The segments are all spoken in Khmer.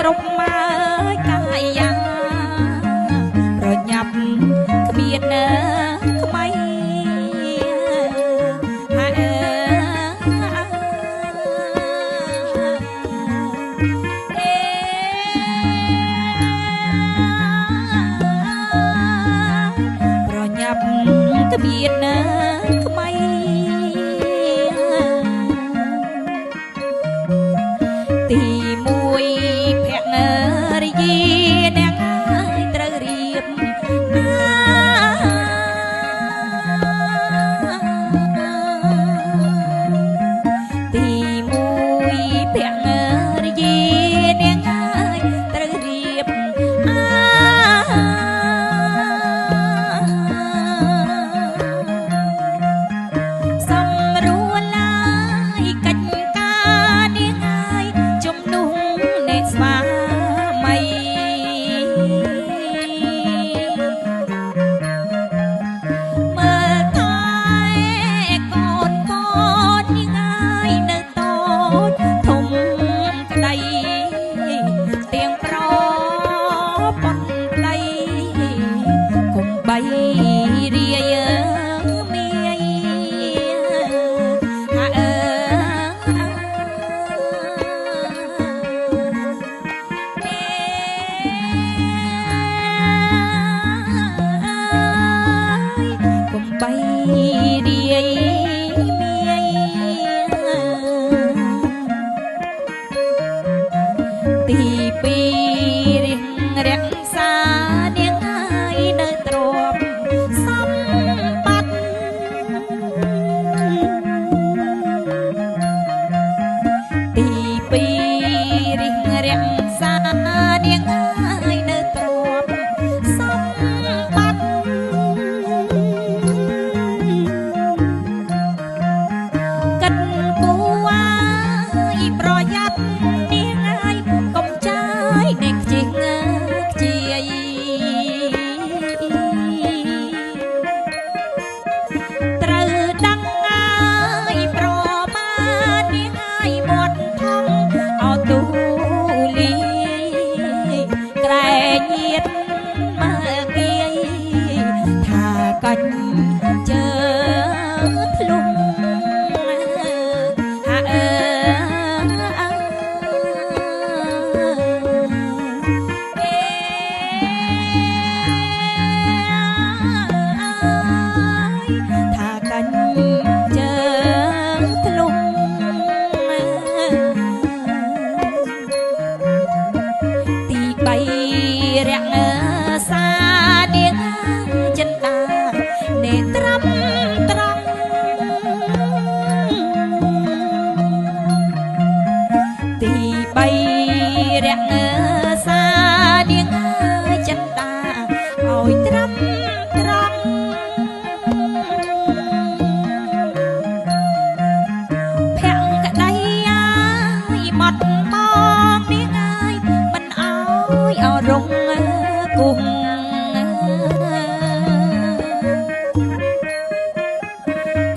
គ្រប់ម៉ើកាយាប្រញាប់គ្មានថ្មីប្រញាប់គ្មានថ្មីទីមួយភរិយាអ្នកហើយត្រូវរៀបទីមួយភរិយាអ្នកហើយត្រូវរៀបសម្រួលឡាយកិច្ចការនាងហើយជំនុំអ្នកស្វាមីមើលតែកូនកូននាងហើយនៅតូចធំក្តីទៀងប្រពន្ធប្តីកុំបីរាយមាយថាកុំបីរាយមាយទីពីររៀងរក្សានាងហើយនៅទ្រពសម្បត្តិទីពីររៀងរក្សានាងហើយនៅទ្រពសម្បត្តិកិនគួរឲ្យប្រយ័ត្ននាងហើយកុំចាយនៃខ្ជិះខ្ជាយត្រូវដឹងហើយប្រមាណនាងហើយមាត់ថងអោទូលីក្រែងញាតមកគាយថាកាច់ជើធ្លុំថាថាកាច់ជើធ្លុំទីបីរក្សានាងចិន្តានេត្រំត្រង់ទីបីរក្សានាងចិន្តាឲ្យត្រឹមត្រង់ភក្តីឲ្យបត់មកនាងហើយមិនឲ្យអរងគុំ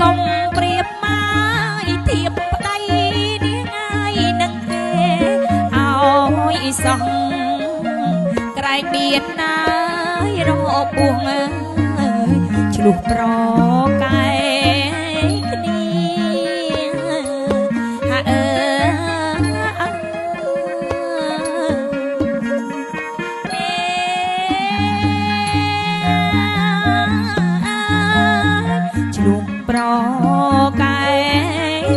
កុំប្រៀបមកធៀបប្តីនាងហើយនឹងគេឲ្យសោះក្រែងមានណាយរបួងឆ្លុះប្រកែគ្នាឆ្លុះប្រកែ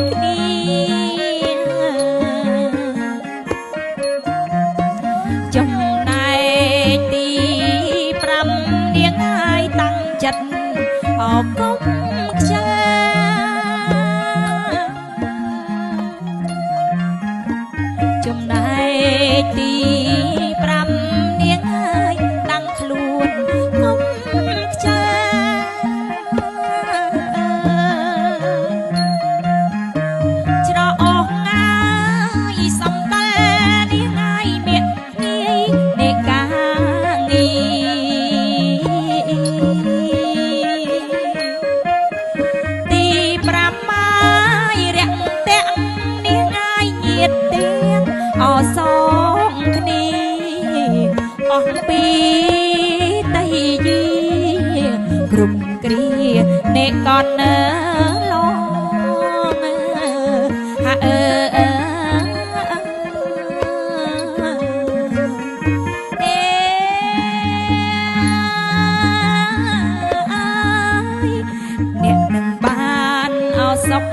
គ្នាចំណែកទី5នាងហើយតាំងចិត្តអកុំខ្ជិលចំណែកទី5នាងហើយតាំងខ្លួនកុំខ្ជិលច្រអស់ងាយសំបែនាងហើយមានងាយនៃការងារទី5ម៉ាយរាក់តាក់នាងហើយញាតទាំងអ អ្នកកនឡងហាអ្នកនឹងបានអោសុខ